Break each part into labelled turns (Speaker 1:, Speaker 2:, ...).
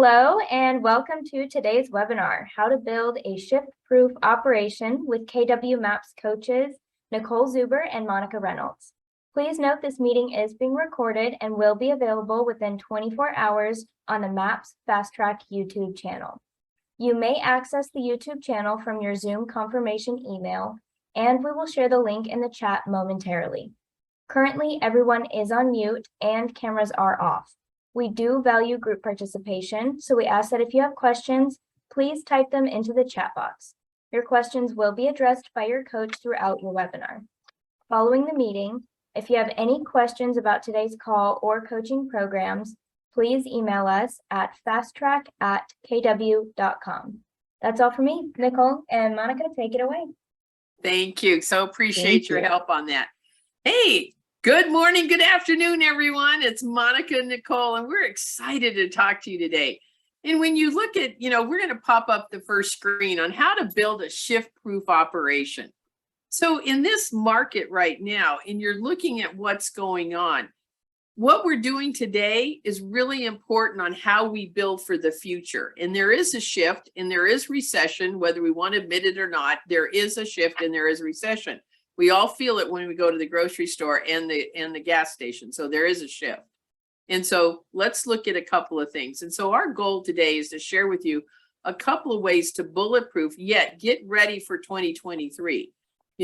Speaker 1: Hello and welcome to today's webinar, How to Build a Shift-Proof Operation with KW Maps coaches Nicole Zuber and Monica Reynolds. Please note this meeting is being recorded and will be available within 24 hours on the Maps Fast Track YouTube channel. You may access the YouTube channel from your Zoom confirmation email, and we will share the link in the chat momentarily. Currently, everyone is on mute and cameras are off. We do value group participation, so we ask that if you have questions, please type them into the chat box. Your questions will be addressed by your coach throughout your webinar. Following the meeting, if you have any questions about today's call or coaching programs, please email us at fasttrack@kw.com. That's all for me. Nicole and Monica, take it away.
Speaker 2: Thank you. So appreciate your help on that. Hey, good morning, good afternoon, everyone. It's Monica and Nicole, and we're excited to talk to you today. And when you look at, we're going to pop up the first screen on how to build a shift-proof operation. So in this market right now, and you're looking at what's going on, what we're doing today is really important on how we build for the future. And there is a shift and there is recession, whether we want to admit it or not, there is a shift and there is recession. We all feel it when we go to the grocery store and the gas station. So there is a shift. And so let's look at a couple of things. And so our goal today is to share with you a couple of ways to bulletproof, yet get ready for 2023.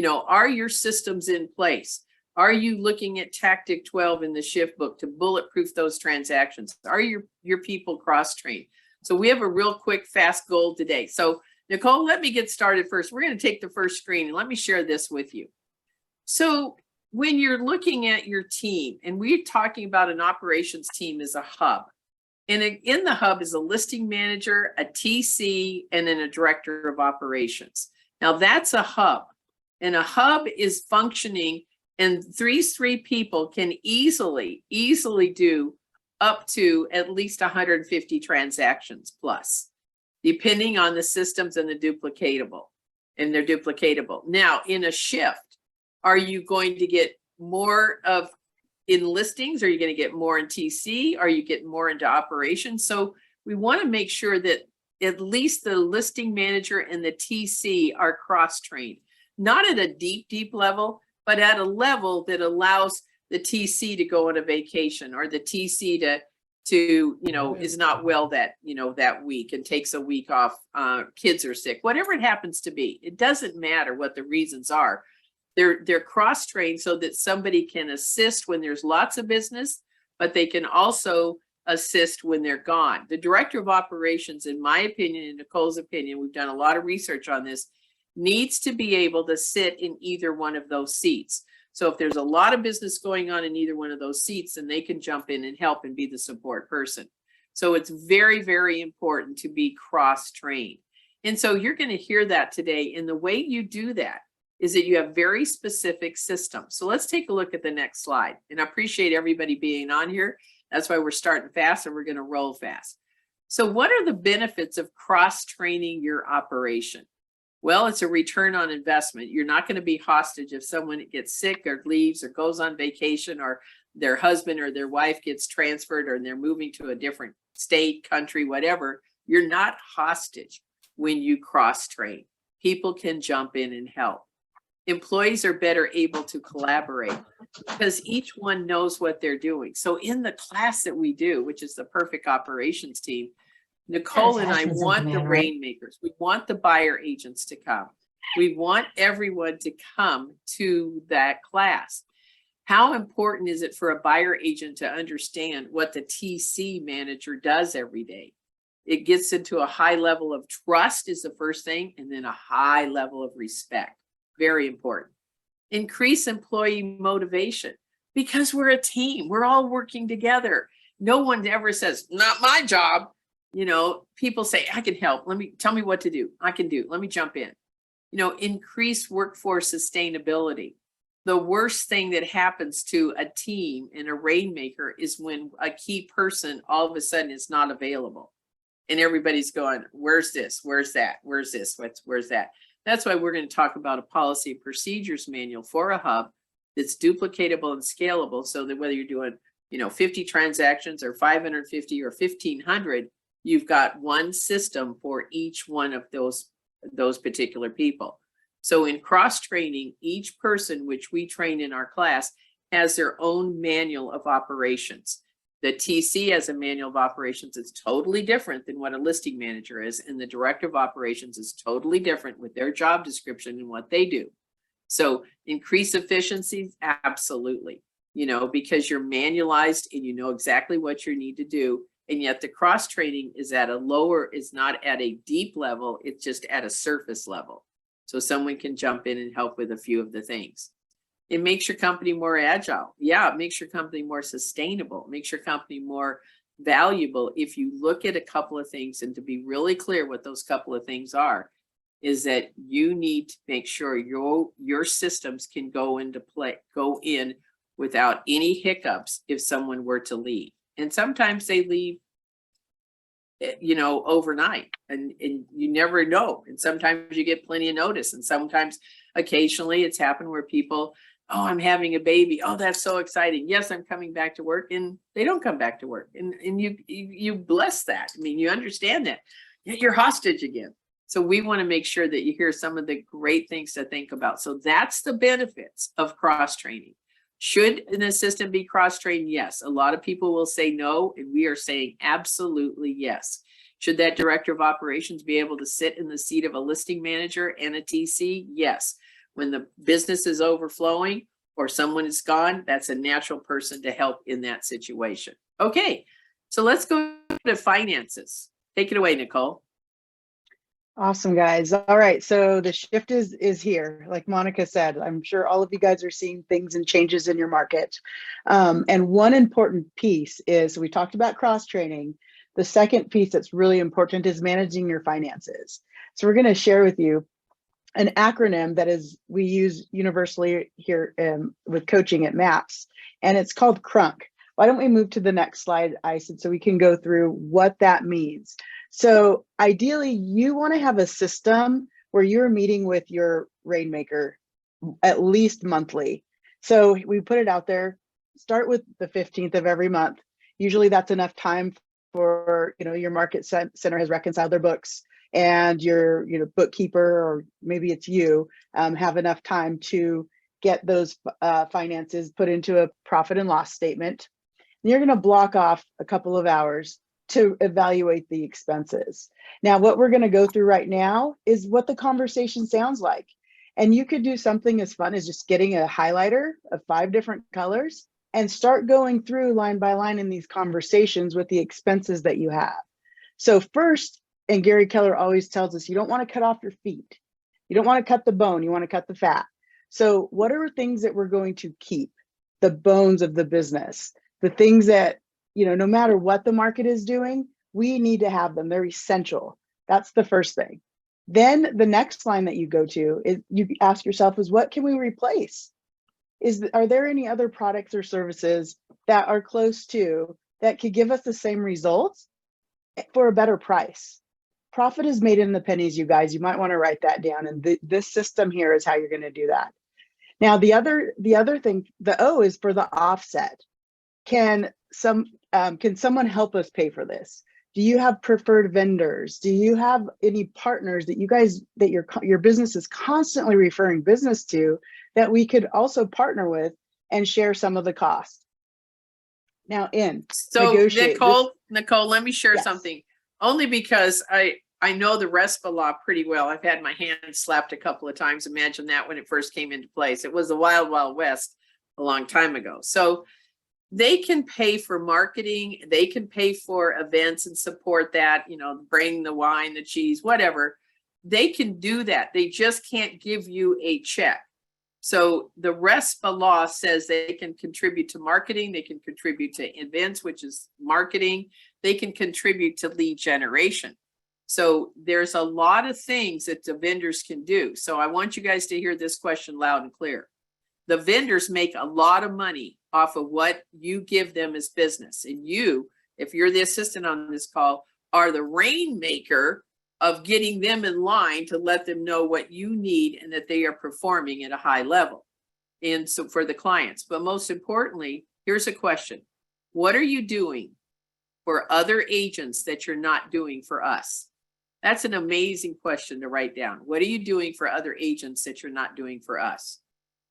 Speaker 2: Are your systems in place? Are you looking at Tactic 12 in the shift book to bulletproof those transactions? Are your people cross-trained? So we have a real quick, fast goal today. So Nicole, let me get started first. We're going to take the first screen and let me share this with you. So when you're looking at your team, and we're talking about an operations team as a hub, and in the hub is a listing manager, a TC, and then a director of operations. Now that's a hub, and a hub is functioning, and these three people can easily do up to at least 150 transactions plus, depending on the systems and they're duplicatable. Now in a shift, are you going to get more in listings? Are you going to get more in TC? Are you getting more into operations? So we want to make sure that at least the listing manager and the TC are cross-trained, not at a deep level, but at a level that allows the TC to go on a vacation or the TC to is not well that week and takes a week off, kids are sick, whatever it happens to be. It doesn't matter what the reasons are. They're cross-trained so that somebody can assist when there's lots of business, but they can also assist when they're gone. The director of operations, in my opinion, and Nicole's opinion, we've done a lot of research on this, needs to be able to sit in either one of those seats. So if there's a lot of business going on in either one of those seats, then they can jump in and help and be the support person. So it's very, very important to be cross-trained. And so you're going to hear that today. And the way you do that is that you have very specific systems. So let's take a look at the next slide. And I appreciate everybody being on here. That's why we're starting fast and we're going to roll fast. So what are the benefits of cross-training your operation? Well, it's a return on investment. You're not going to be hostage if someone gets sick or leaves or goes on vacation or their husband or their wife gets transferred or they're moving to a different state, country, whatever. You're not hostage when you cross-train. People can jump in and help. Employees are better able to collaborate because each one knows what they're doing. So in the class that we do, which is the perfect operations team, Nicole and I want the rainmakers. We want the buyer agents to come. We want everyone to come to that class. How important is it for a buyer agent to understand what the TC manager does every day? It gets into a high level of trust is the first thing, and then a high level of respect. Very important. Increase employee motivation because we're a team. We're all working together. No one ever says, not my job. People say, I can help. Tell me what to do. I can do. Let me jump in. Increase workforce sustainability. The worst thing that happens to a team and a rainmaker is when a key person all of a sudden is not available. And everybody's going, where's this? Where's that? Where's this? Where's that? That's why we're going to talk about a policy and procedures manual for a hub that's duplicatable and scalable so that whether you're doing, 50 transactions or 550 or 1,500, you've got one system for each one of those particular people. So in cross training, each person which we train in our class has their own manual of operations. The TC has a manual of operations. It's totally different than what a listing manager is, and the director of operations is totally different with their job description and what they do. So increase efficiencies, absolutely, because you're manualized and you know exactly what you need to do. And yet the cross training is not at a deep level, it's just at a surface level. So someone can jump in and help with a few of the things. It makes your company more agile. Yeah, it makes your company more sustainable, it makes your company more valuable. If you look at a couple of things, and to be really clear what those couple of things are, is that you need to make sure your systems can go in without any hiccups if someone were to leave. And sometimes they leave, overnight, and you never know. And sometimes you get plenty of notice. And sometimes, occasionally, it's happened where people, oh, I'm having a baby. Oh, that's so exciting. Yes, I'm coming back to work. And they don't come back to work. And you bless that. I mean, you understand that. You're hostage again. So we want to make sure that you hear some of the great things to think about. So that's the benefits of cross training. Should an assistant be cross-trained? Yes. A lot of people will say no, and we are saying absolutely yes. Should that director of operations be able to sit in the seat of a listing manager and a TC? Yes. When the business is overflowing or someone is gone, that's a natural person to help in that situation. Okay, so let's go to finances. Take it away, Nicole.
Speaker 3: Awesome, guys. All right, so the shift is here. Like Monica said, I'm sure all of you guys are seeing things and changes in your market. And one important piece is, we talked about cross training. The second piece that's really important is managing your finances. So we're going to share with you an acronym that we use universally here with coaching at MAPS, and it's called CRUNK. Why don't we move to the next slide, Ison, so we can go through what that means. So ideally, you want to have a system where you're meeting with your rainmaker at least monthly. So we put it out there, start with the 15th of every month. Usually that's enough time for, your market center has reconciled their books, and your bookkeeper, or maybe it's you, have enough time to get those finances put into a profit and loss statement. And you're going to block off a couple of hours to evaluate the expenses. Now, what we're going to go through right now is what the conversation sounds like. And you could do something as fun as just getting a highlighter of 5 different colors and start going through line by line in these conversations with the expenses that you have. So first, and Gary Keller always tells us, you don't want to cut off your feet. You don't want to cut the bone, you want to cut the fat. So what are things that we're going to keep? The bones of the business, the things that, no matter what the market is doing, we need to have them. They're essential. That's the first thing. Then the next line that you go to is, you ask yourself, is what can we replace? Are there any other products or services that are close to that could give us the same results for a better price? Profit is made in the pennies, you guys. You might want to write that down. And this system here is how you're going to do that. Now, the other thing, the O is for the offset. Can someone help us pay for this? Do you have preferred vendors? Do you have any partners that your business is constantly referring business to that we could also partner with and share some of the cost? Now,
Speaker 2: Nicole, let me share
Speaker 3: Yes.
Speaker 2: something. Only because I know the RESPA law pretty well. I've had my hand slapped a couple of times. Imagine that when it first came into place. It was the wild, wild west a long time ago. So they can pay for marketing. They can pay for events and support that, bring the wine, the cheese, whatever. They can do that. They just can't give you a check. So the RESPA law says they can contribute to marketing. They can contribute to events, which is marketing. They can contribute to lead generation. So there's a lot of things that the vendors can do. So I want you guys to hear this question loud and clear. The vendors make a lot of money off of what you give them as business. And you, if you're the assistant on this call, are the rainmaker of getting them in line to let them know what you need and that they are performing at a high level. And so for the clients, but most importantly, here's a question. What are you doing for other agents that you're not doing for us? That's an amazing question to write down. What are you doing for other agents that you're not doing for us?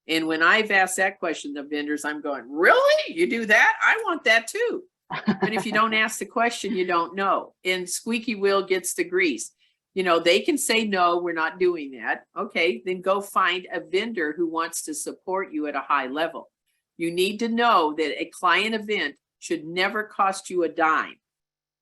Speaker 2: And when I've asked that question to vendors, I'm going, really? You do that? I want that too. But if you don't ask the question, you don't know. And squeaky wheel gets the grease. You know, they can say, no, we're not doing that. Okay, then go find a vendor who wants to support you at a high level. You need to know that a client event should never cost you a dime.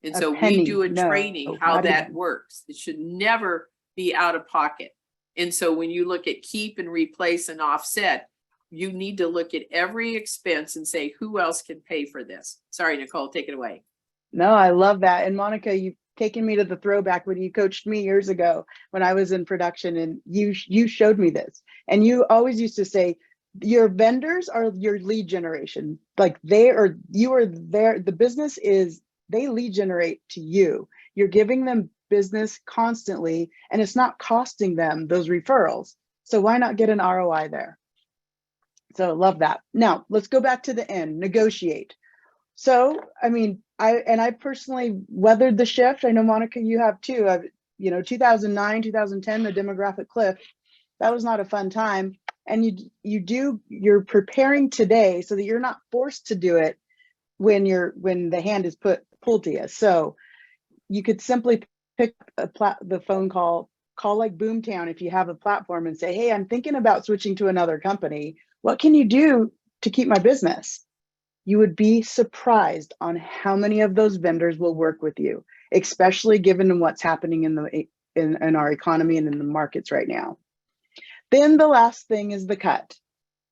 Speaker 2: And so we do a training how that works. It should never be out of pocket. And so when you look at keep and replace and offset, you need to look at every expense and say, who else can pay for this? Sorry, Nicole, take it away.
Speaker 3: No, I love that. And Monica, you've taken me to the throwback when you coached me years ago when I was in production, and you showed me this. And you always used to say, your vendors are your lead generation. Like you are there. The business is, they lead generate to you. You're giving them business constantly, and it's not costing them those referrals. So why not get an ROI there? So love that. Now let's go back to the end, negotiate. So, I mean, I personally weathered the shift. I know, Monica, you have too. 2009, 2010, the demographic cliff, that was not a fun time. And you're preparing today so that you're not forced to do it when the hand is pulled to you. So you could simply pick the phone call like Boomtown if you have a platform and say, hey, I'm thinking about switching to another company. What can you do to keep my business? You would be surprised on how many of those vendors will work with you, especially given what's happening in our economy and in the markets right now. Then the last thing is the cut.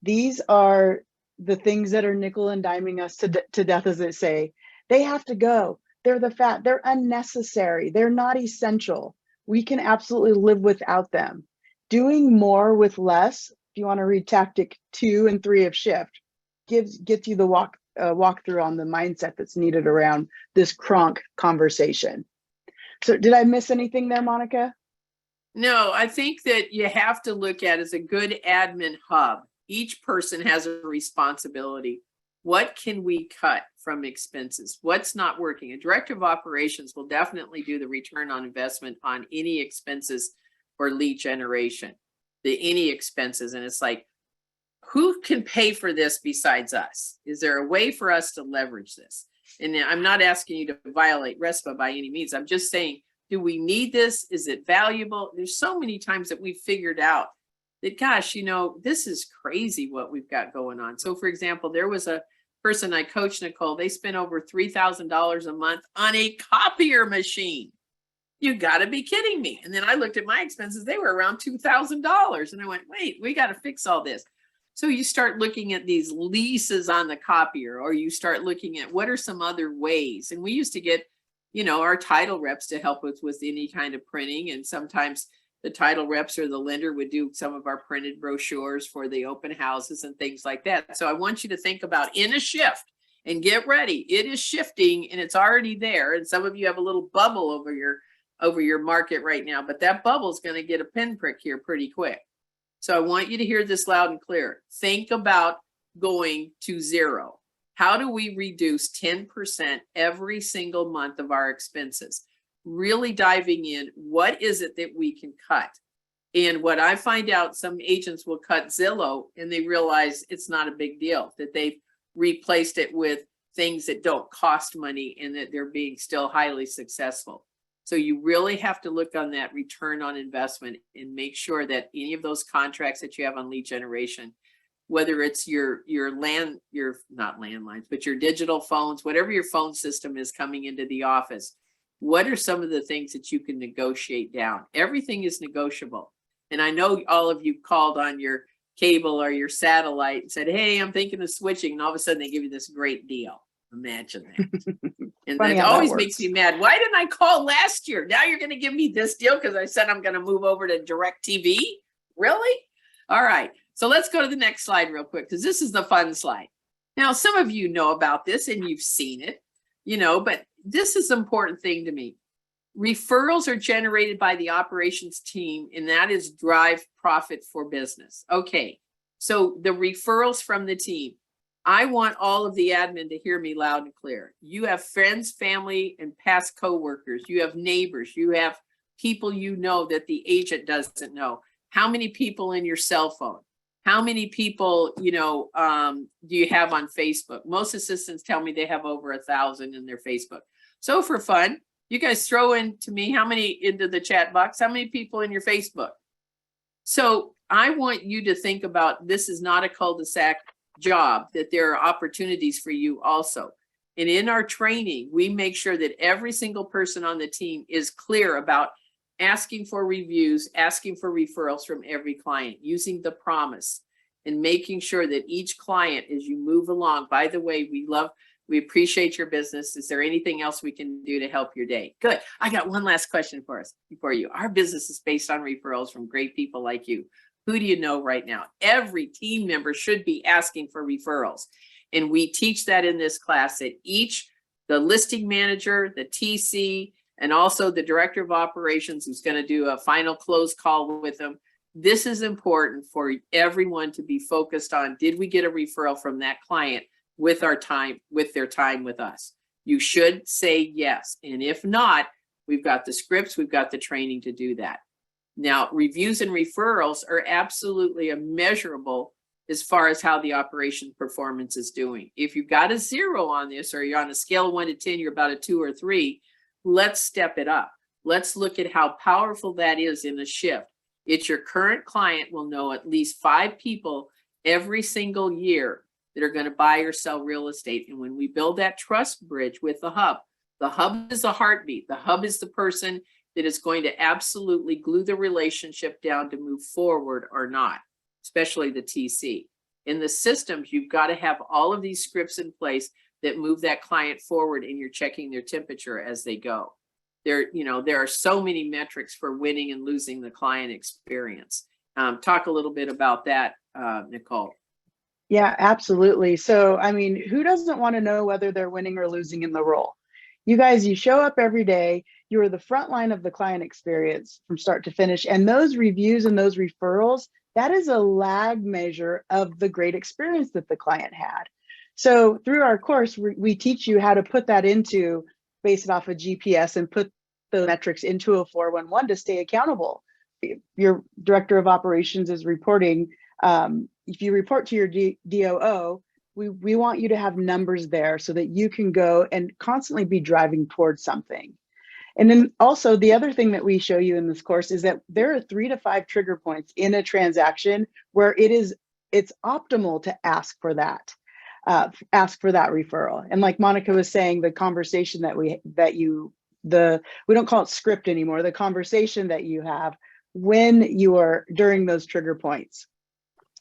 Speaker 3: These are the things that are nickel and diming us to death, as they say. They have to go. They're the fat. They're unnecessary. They're not essential. We can absolutely live without them. Doing more with less, if you want to read tactic 2 and 3 of shift, gets you the walkthrough on the mindset that's needed around this cronk conversation. So did I miss anything there, Monica?
Speaker 2: No, I think that you have to look at as a good admin hub. Each person has a responsibility. What can we cut from expenses? What's not working? A director of operations will definitely do the return on investment on any expenses or lead generation, any expenses. And it's like, who can pay for this besides us? Is there a way for us to leverage this? And I'm not asking you to violate RESPA by any means. I'm just saying, do we need this? Is it valuable? There's so many times that we've figured out that, gosh, this is crazy what we've got going on. So for example, there was a person I coached, Nicole, they spent over $3,000 a month on a copier machine. You gotta be kidding me. And then I looked at my expenses, they were around $2,000. And I went, wait, we gotta fix all this. So you start looking at these leases on the copier, or you start looking at what are some other ways. And we used to get, our title reps to help us with any kind of printing. And sometimes the title reps or the lender would do some of our printed brochures for the open houses and things like that. So I want you to think about in a shift and get ready. It is shifting and it's already there. And some of you have a little bubble over your market right now, but that bubble is going to get a pinprick here pretty quick. So I want you to hear this loud and clear. Think about going to zero. How do we reduce 10% every single month of our expenses? Really diving in, what is it that we can cut? And what I find out, some agents will cut Zillow and they realize it's not a big deal, that they've replaced it with things that don't cost money and that they're being still highly successful. So you really have to look on that return on investment and make sure that any of those contracts that you have on lead generation, whether it's your not landlines, but your digital phones, whatever your phone system is coming into the office, what are some of the things that you can negotiate down? Everything is negotiable. And I know all of you called on your cable or your satellite and said, hey, I'm thinking of switching. And all of a sudden they give you this great deal. Imagine that. And that always makes me mad. Why didn't I call last year? Now you're going to give me this deal because I said I'm going to move over to DirecTV? Really? All right. So let's go to the next slide real quick because this is the fun slide. Now, some of you know about this and you've seen it, but this is an important thing to me. Referrals are generated by the operations team, and that is drive profit for business. Okay. So the referrals from the team. I want all of the admin to hear me loud and clear. You have friends, family, and past coworkers. You have neighbors. You have people you know that the agent doesn't know. How many people in your cell phone? How many people, do you have on Facebook? Most assistants tell me they have over 1,000 in their Facebook. So for fun, you guys throw in to me into the chat box, how many people in your Facebook? So I want you to think about, this is not a cul-de-sac job, that there are opportunities for you also. And in our training, we make sure that every single person on the team is clear about asking for reviews, asking for referrals from every client, using the promise, and making sure that each client, as you move along, by the way, we appreciate your business. Is there anything else we can do to help your day? Good. I got one last question for you. Our business is based on referrals from great people like you. Who do you know right now? Every team member should be asking for referrals. And we teach that in this class, that the listing manager, the TC, and also the director of operations, who's going to do a final close call with them. This is important for everyone to be focused on. Did we get a referral from that client with their time with us? You should say yes. And if not, we've got the scripts, we've got the training to do that. Now, reviews and referrals are absolutely immeasurable as far as how the operation performance is doing. If you've got a 0 on this, or you're on a scale of 1 to 10, you're about a 2 or 3, let's step it up. Let's look at how powerful that is in a shift. It's your current client will know at least 5 people every single year that are going to buy or sell real estate. And when we build that trust bridge with the hub is the heartbeat. The hub is the person that is going to absolutely glue the relationship down to move forward or not, especially the TC. In the systems, you've got to have all of these scripts in place that move that client forward, and you're checking their temperature as they go. There are so many metrics for winning and losing the client experience. Talk a little bit about that, Nicole.
Speaker 3: Yeah, absolutely. So, I mean, who doesn't want to know whether they're winning or losing in the role? You guys, you show up every day. You are the front line of the client experience from start to finish. And those reviews and those referrals, that is a lag measure of the great experience that the client had. So through our course, we teach you how to put that into, based off of GPS, and put the metrics into a 411 to stay accountable. Your director of operations is reporting. If you report to your DOO, we want you to have numbers there so that you can go and constantly be driving towards something. And then also the other thing that we show you in this course is that there are 3 to 5 trigger points in a transaction where it's optimal to ask for that referral. And like Monica was saying, the conversation we don't call it script anymore, the conversation that you have when you are during those trigger points.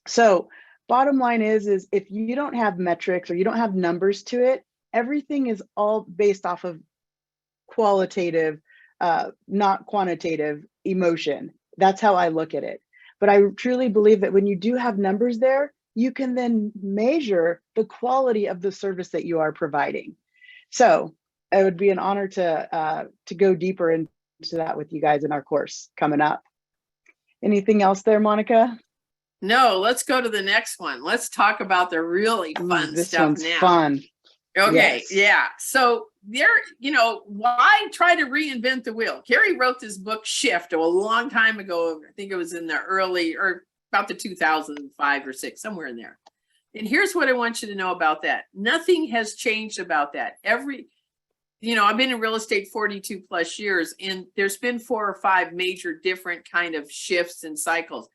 Speaker 3: So bottom line is if you don't have metrics or you don't have numbers to it, everything is all based off of qualitative, not quantitative emotion. That's how I look at it. But I truly believe that when you do have numbers there, you can then measure the quality of the service that you are providing. So it would be an honor to go deeper into that with you guys in our course coming up. Anything else there, Monica?
Speaker 2: No, let's go to the next one. Let's talk about the really fun
Speaker 3: this
Speaker 2: stuff
Speaker 3: one's
Speaker 2: now.
Speaker 3: Fun.
Speaker 2: Okay,
Speaker 3: Yes.
Speaker 2: yeah. So why try to reinvent the wheel? Carrie wrote this book Shift a long time ago. I think it was in the early, or about the 2005 or 6, somewhere in there. And here's what I want you to know about that. Nothing has changed about that. I've been in real estate 42 plus years, and there's been 4 or 5 major different kind of shifts and cycles.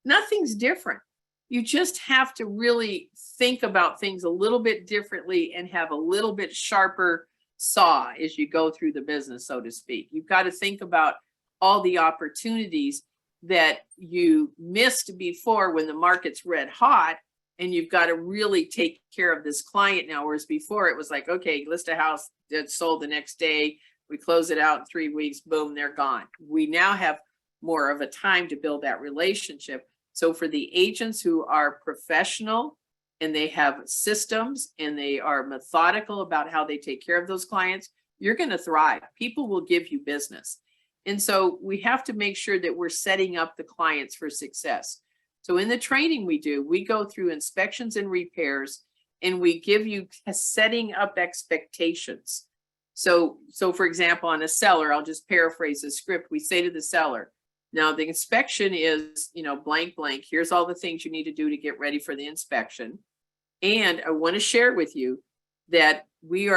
Speaker 2: Nothing's different. You just have to really think about things a little bit differently and have a little bit sharper saw as you go through the business, so to speak. You've got to think about all the opportunities that you missed before when the market's red hot, and you've got to really take care of this client now. Whereas before it was like, okay, list a house that sold the next day, we close it out in 3 weeks, boom, they're gone. We now have more of a time to build that relationship. So for the agents who are professional and they have systems and they are methodical about how they take care of those clients, you're going to thrive. People will give you business. And so we have to make sure that we're setting up the clients for success. So in the training we do, we go through inspections and repairs, and we give you setting up expectations. So for example, on a seller, I'll just paraphrase the script. We say to the seller, now the inspection is, blank, blank. Here's all the things you need to do to get ready for the inspection. And I want to share with you that we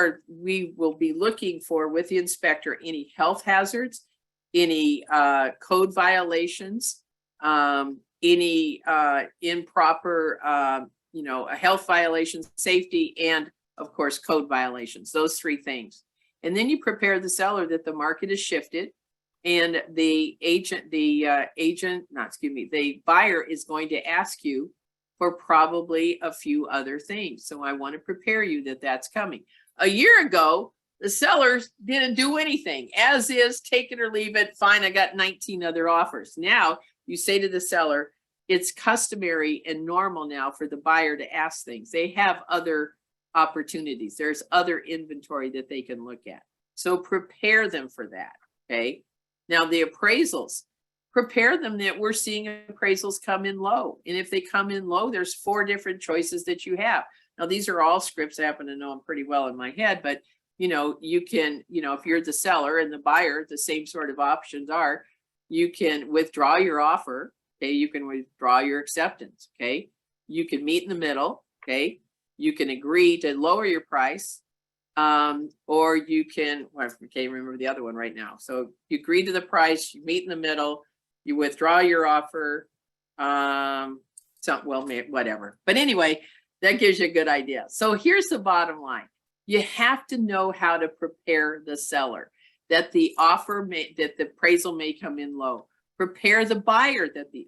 Speaker 2: will be looking for, with the inspector, any health hazards, any code violations, any improper, health violations, safety, and of course, code violations, those three things. And then you prepare the seller that the market has shifted and the buyer is going to ask you for probably a few other things. So I want to prepare you that that's coming. A year ago, the sellers didn't do anything. As is, take it or leave it. Fine, I got 19 other offers. Now you say to the seller, it's customary and normal now for the buyer to ask things. They have other opportunities. There's other inventory that they can look at. So prepare them for that, okay? Now the appraisals, prepare them that we're seeing appraisals come in low. And if they come in low, there's 4 different choices that you have. Now, these are all scripts I happen to know them pretty well in my head, but you can, if you're the seller and the buyer, the same sort of options are, you can withdraw your offer, okay? You can withdraw your acceptance, okay? You can meet in the middle, okay? You can agree to lower your price, or you can, well, I can't remember the other one right now. So you agree to the price, you meet in the middle, you withdraw your offer, whatever. But anyway, that gives you a good idea. So here's the bottom line. You have to know how to prepare the seller that the appraisal may come in low. Prepare the buyer that the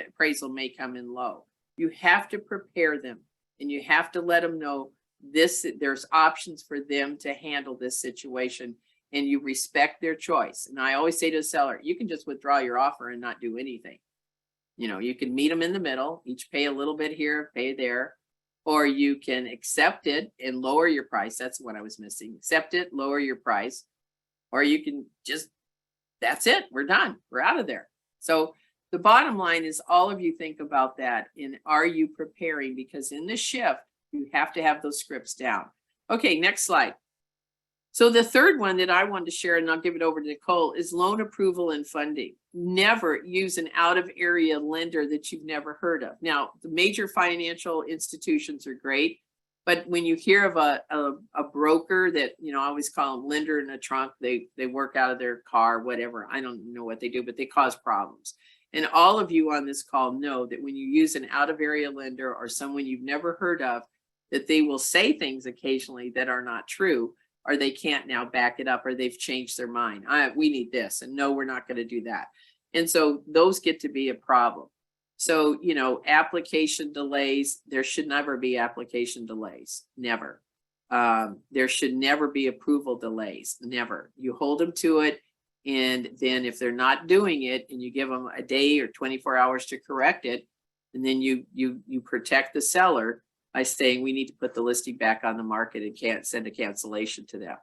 Speaker 2: appraisal may come in low. You have to prepare them and you have to let them know there's options for them to handle this situation, and you respect their choice. And I always say to the seller, you can just withdraw your offer and not do anything. You can meet them in the middle, each pay a little bit here, pay there, or you can accept it and lower your price. That's what I was missing. Accept it, lower your price, or you can just, that's it. We're done. We're out of there. So the bottom line is all of you think about that. And are you preparing? Because in the shift, you have to have those scripts down. Okay, next slide. So the third one that I wanted to share, and I'll give it over to Nicole, is loan approval and funding. Never use an out-of-area lender that you've never heard of. Now, the major financial institutions are great, but when you hear of a broker that, I always call them lender in a trunk, they work out of their car, whatever. I don't know what they do, but they cause problems. And all of you on this call know that when you use an out-of-area lender or someone you've never heard of, that they will say things occasionally that are not true, or they can't now back it up, or they've changed their mind. We need this, and no, we're not going to do that. And so those get to be a problem. So, application delays, there should never be application delays, never. There should never be approval delays, never. You hold them to it, and then if they're not doing it, and you give them a day or 24 hours to correct it, and then you protect the seller by saying we need to put the listing back on the market and can't send a cancellation to them.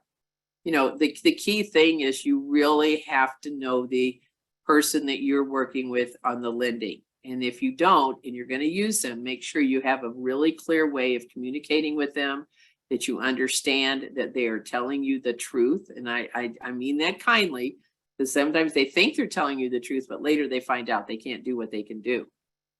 Speaker 2: The key thing is you really have to know the person that you're working with on the lending. And if you don't, and you're going to use them, make sure you have a really clear way of communicating with them, that you understand that they are telling you the truth. And I mean that kindly, because sometimes they think they're telling you the truth, but later they find out they can't do what they can do.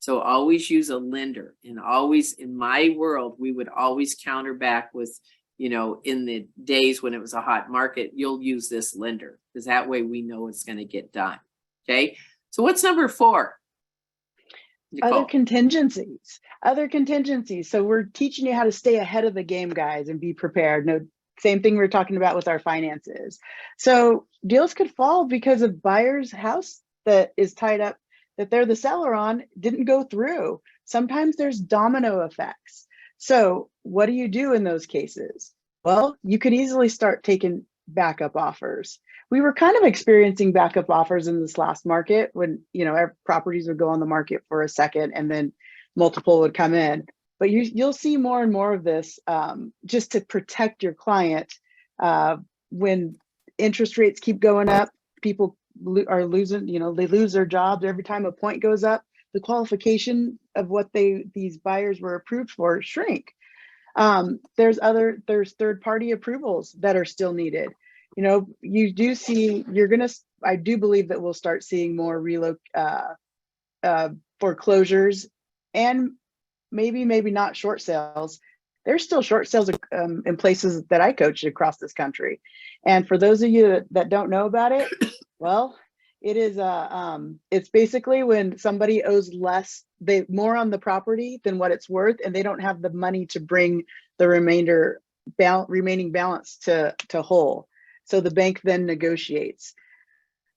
Speaker 2: So always use a lender, and always, in my world, we would always counter back with, in the days when it was a hot market, you'll use this lender, because that way we know it's going to get done. Okay. So what's number 4? Nicole?
Speaker 3: Other contingencies. So we're teaching you how to stay ahead of the game, guys, and be prepared. No, same thing we're talking about with our finances. So deals could fall because of buyer's house that is tied up, that they're the seller on, didn't go through. Sometimes there's domino effects. So what do you do in those cases? Well, you could easily start taking backup offers. We were kind of experiencing backup offers in this last market when, our properties would go on the market for a second and then multiple would come in. But you'll see more and more of this just to protect your client. When interest rates keep going up, people are losing, they lose their jobs every time a point goes up. The qualification of what these buyers were approved for shrink. There's third-party approvals that are still needed. You know, you do see, I do believe that we'll start seeing more foreclosures, and maybe not short sales. There's still short sales in places that I coach across this country. And for those of you that don't know about it, well, it is it's basically when somebody owes more on the property than what it's worth, and they don't have the money to bring the remaining balance to whole. So the bank then negotiates.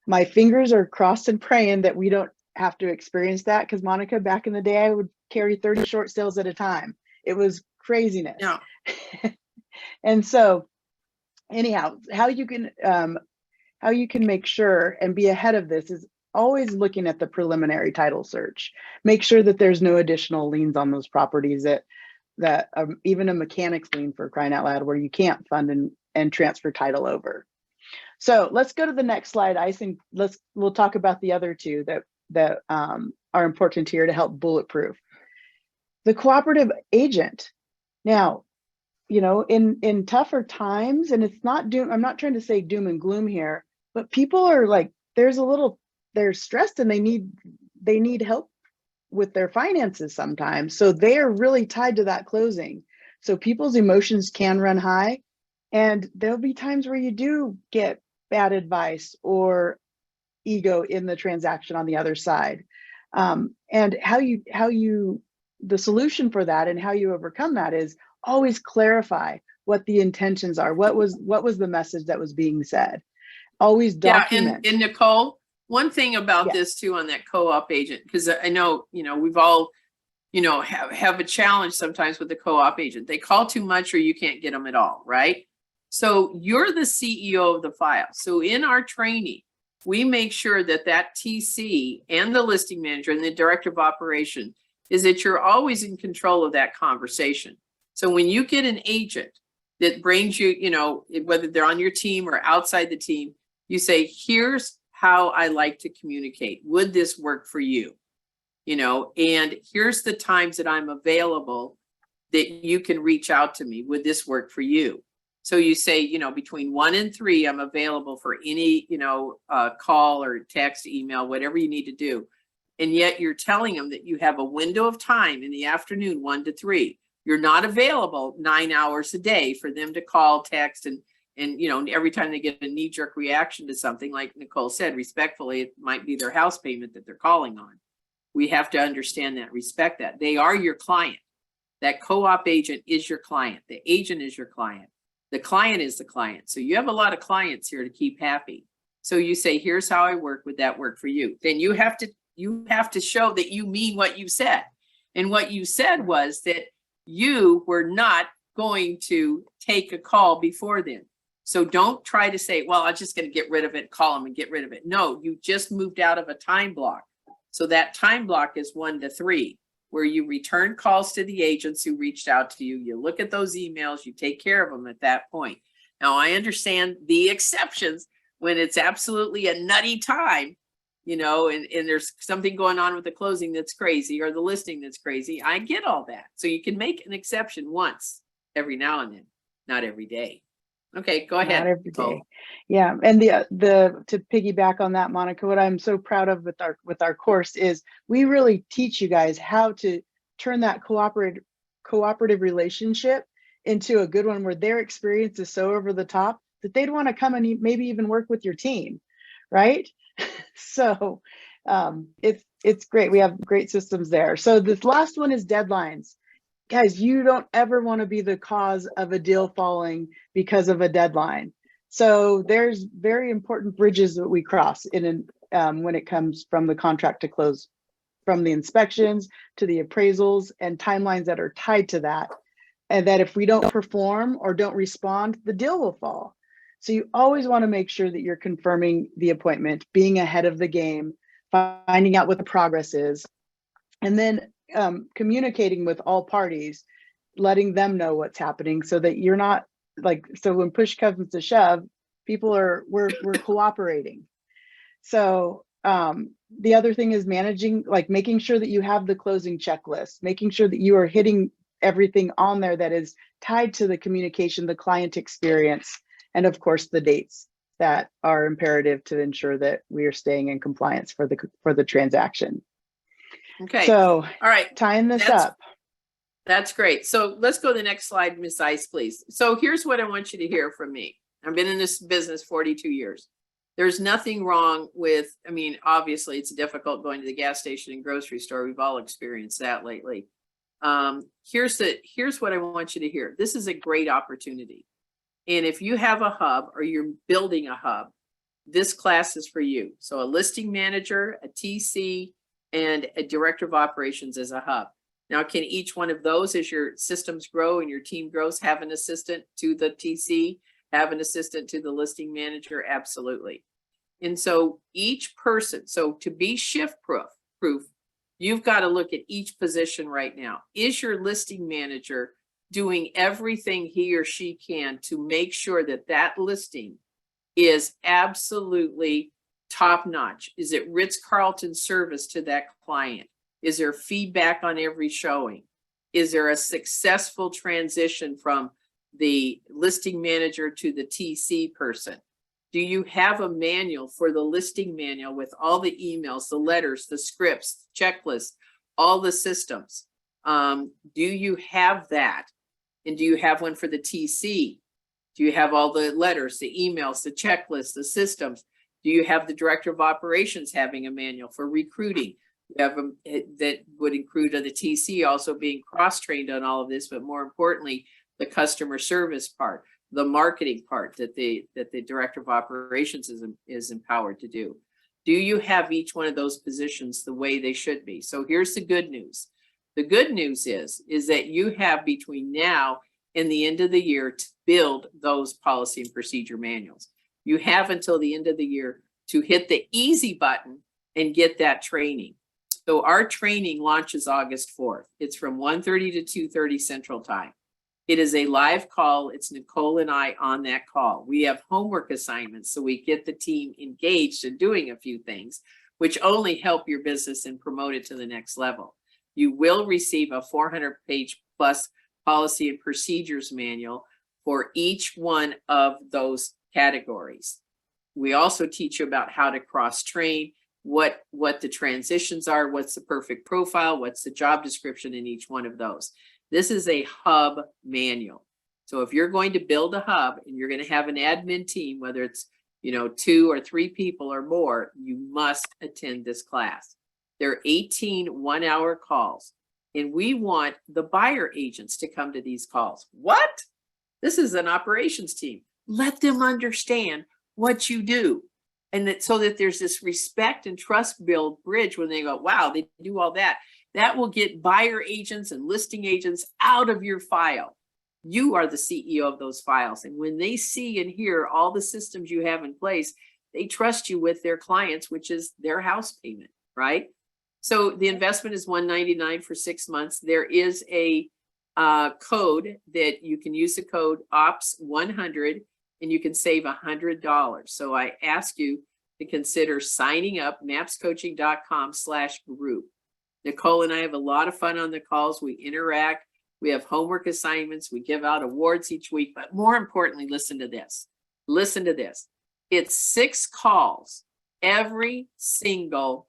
Speaker 3: My fingers are crossed and praying that we don't have to experience that, because Monica, back in the day, I would carry 30 short sales at a time. It was craziness.
Speaker 2: Yeah.
Speaker 3: And so anyhow, how you can make sure and be ahead of this is always looking at the preliminary title search. Make sure that there's no additional liens on those properties, that even a mechanic's lien, for crying out loud, where you can't fund and transfer title over. So let's go to the next slide. I think we'll talk about the other two that are important here to help bulletproof. The cooperative agent. Now, you know, in tougher times, and it's not I'm not trying to say doom and gloom here, but people are like, they're stressed, and they need help with their finances sometimes. So they are really tied to that closing. So people's emotions can run high, and there'll be times where you do get bad advice or ego in the transaction on the other side. And the solution for that and how you overcome that is always clarify what the intentions are. What was the message that was being said? Always document.
Speaker 2: Yeah, and Nicole, one thing about this too on that co-op agent, because I know, you know, we've all, you know, have a challenge sometimes with the co-op agent. They call too much, or you can't get them at all, right? So you're the CEO of the file. So in our training, we make sure that TC and the listing manager and the director of operation is that you're always in control of that conversation. So when you get an agent that brings you, you know, whether they're on your team or outside the team, you say, here's how I like to communicate. Would this work for you? You know, and here's the times that I'm available that you can reach out to me. Would this work for you? So you say, you know, between 1 and 3, I'm available for any, you know, call or text, email, whatever you need to do. And yet you're telling them that you have a window of time in the afternoon, 1 to 3. You're not available 9 hours a day for them to call, text, and you know, every time they get a knee-jerk reaction to something, like Nicole said, respectfully, it might be their house payment that they're calling on. We have to understand that, respect that. They are your client. That co-op agent is your client. The agent is your client. The client is the client. So you have a lot of clients here to keep happy. So you say, here's how I work. Would that work for you? Then you have to show that you mean what you said. And what you said was that you were not going to take a call before then. So don't try to say, well, I'm just going to get rid of it, call them and get rid of it. No, you just moved out of a time block. So that time block is 1 to 3, where you return calls to the agents who reached out to you. You look at those emails, you take care of them at that point. Now, I understand the exceptions when it's absolutely a nutty time, you know, and there's something going on with the closing that's crazy, or the listing that's crazy. I get all that. So you can make an exception once every now and then, not every day. Okay, go ahead.
Speaker 3: Not every day. Yeah, and the to piggyback on that, Monica, what I'm so proud of with our course is we really teach you guys how to turn that cooperative relationship into a good one, where their experience is so over the top that they'd want to come and maybe even work with your team, right? So it's great. We have great systems there. So this last one is deadlines. Guys, you don't ever want to be the cause of a deal falling because of a deadline. So there's very important bridges that we cross when it comes from the contract to close, from the inspections to the appraisals and timelines that are tied to that. And that if we don't perform or don't respond, the deal will fall. So you always want to make sure that you're confirming the appointment, being ahead of the game, finding out what the progress is, and then communicating with all parties, letting them know what's happening, so that you're not so when push comes to shove, we're cooperating. So the other thing is making sure that you have the closing checklist, making sure that you are hitting everything on there that is tied to the communication, the client experience, and of course the dates that are imperative to ensure that we are staying in compliance for the transaction.
Speaker 2: Okay.
Speaker 3: So,
Speaker 2: All right.
Speaker 3: tying this up.
Speaker 2: That's great. So let's go to the next slide, Ms. Ice, please. So here's what I want you to hear from me. I've been in this business 42 years. There's nothing wrong with, I mean, obviously it's difficult going to the gas station and grocery store. We've all experienced that lately. Here's what I want you to hear. This is a great opportunity. And if you have a hub or you're building a hub, this class is for you. So a listing manager, a TC, and a director of operations as a hub. Now, can each one of those, as your systems grow and your team grows, have an assistant to the TC, have an assistant to the listing manager? Absolutely. And so each person, so to be shift proof, you've got to look at each position right now. Is your listing manager doing everything he or she can to make sure that that listing is absolutely top notch? Is it Ritz-Carlton service to that client? Is there feedback on every showing? Is there a successful transition from the listing manager to the TC person? Do you have a manual for the listing manual with all the emails, the letters, the scripts, checklists, all the systems? Do you have that? And do you have one for the TC? Do you have all the letters, the emails, the checklists, the systems? Do you have the director of operations having a manual for recruiting? You have that would include the TC also being cross-trained on all of this, but more importantly, the customer service part, the marketing part that the director of operations is empowered to do. Do you have each one of those positions the way they should be? So here's the good news. The good news is that you have between now and the end of the year to build those policy and procedure manuals. You have until the end of the year to hit the easy button and get that training. So our training launches August 4th. It's from 1:30 to 2:30 Central Time. It is a live call. It's Nicole and I on that call. We have homework assignments, so we get the team engaged in doing a few things, which only help your business and promote it to the next level. You will receive a 400-page plus policy and procedures manual for each one of those categories. We also teach you about how to cross-train, what the transitions are, what's the perfect profile, what's the job description in each one of those. This is a hub manual. So if you're going to build a hub and you're going to have an admin team, whether it's 2 or 3 people or more, you must attend this class. There are 18 one-hour calls, and we want the buyer agents to come to these calls. What? This is an operations team. Let them understand what you do. And that so that there's this respect and trust build bridge when they go, wow, they do all that. That will get buyer agents and listing agents out of your file. You are the CEO of those files. And when they see and hear all the systems you have in place, they trust you with their clients, which is their house payment, right? So the investment is $199 for 6 months. There is a code that you can use, the code OPS100, and you can save $100. So I ask you to consider signing up, mapscoaching.com/group. Nicole and I have a lot of fun on the calls. We interact. We have homework assignments. We give out awards each week. But more importantly, listen to this. Listen to this. It's 6 calls. Every single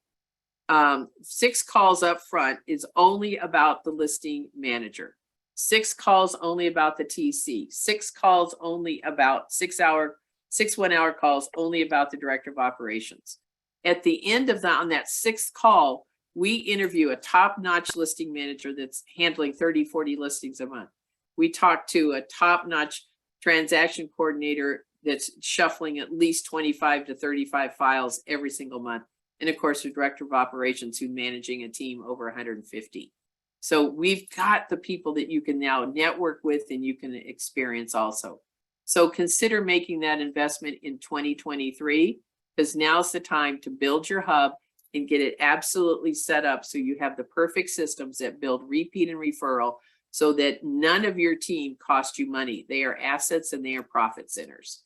Speaker 2: 6 calls up front is only about the listing manager. 6 calls only about the TC. 6 calls only about 6 1-hour calls only about the director of operations. At the end of that, on that 6th call, we interview a top-notch listing manager that's handling 30, 40 listings a month. We talk to a top-notch transaction coordinator that's shuffling at least 25 to 35 files every single month. And of course, the director of operations who's managing a team over 150. So we've got the people that you can now network with and you can experience also. So consider making that investment in 2023, because now's the time to build your hub and get it absolutely set up so you have the perfect systems that build repeat and referral so that none of your team cost you money. They are assets and they are profit centers.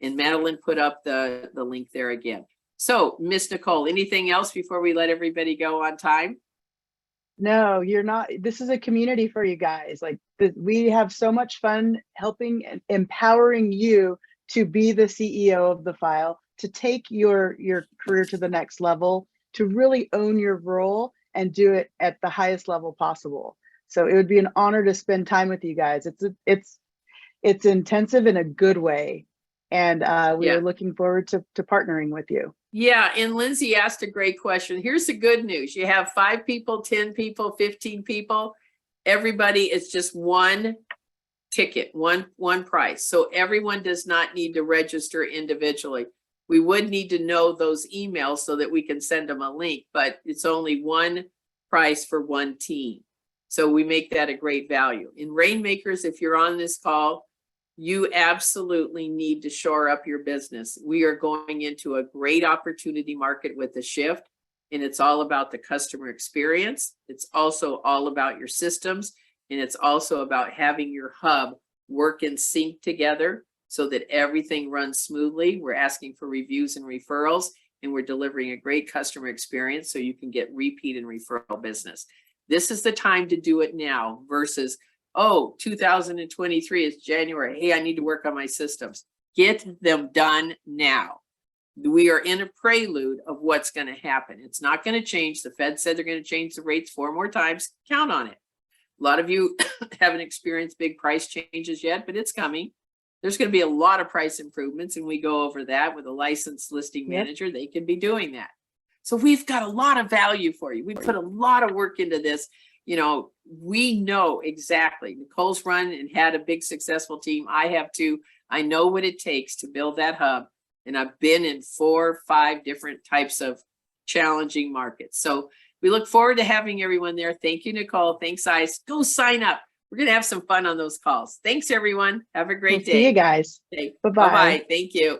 Speaker 2: And Madeline put up the link there again. So Miss Nicole, anything else before we let everybody go on time?
Speaker 3: No, you're not. This is a community for you guys. Like we have so much fun helping and empowering you to be the CEO of the file, to take your career to the next level, to really own your role and do it at the highest level possible. So it would be an honor to spend time with you guys. It's intensive in a good way. And we are looking forward to partnering with you.
Speaker 2: Yeah, and Lindsay asked a great question. Here's the good news. You have 5 people, 10 people, 15 people. Everybody is just one ticket, one price. So everyone does not need to register individually. We would need to know those emails so that we can send them a link, but it's only one price for one team. So we make that a great value. In Rainmakers, if you're on this call, you absolutely need to shore up your business. We are going into a great opportunity market with the shift, and it's all about the customer experience. It's also all about your systems, and it's also about having your hub work in sync together so that everything runs smoothly. We're asking for reviews and referrals, and we're delivering a great customer experience so you can get repeat and referral business. This is the time to do it now versus, oh, 2023 is January. Hey, I need to work on my systems. Get them done now. We are in a prelude of what's going to happen. It's not going to change. The Fed said they're going to change the rates 4 more times. Count on it. A lot of you haven't experienced big price changes yet, but it's coming. There's going to be a lot of price improvements, and we go over that with a licensed listing manager. They can be doing that. So we've got a lot of value for you. We put a lot of work into this. You know, we know exactly. Nicole's run and had a big successful team. I have too. I know what it takes to build that hub. And I've been in 4 or 5 different types of challenging markets. So we look forward to having everyone there. Thank you, Nicole. Thanks, Ice. Go sign up. We're going to have some fun on those calls. Thanks, everyone. Have a great day.
Speaker 3: See you guys.
Speaker 2: Okay.
Speaker 3: Bye-bye.
Speaker 2: Bye-bye. Thank you.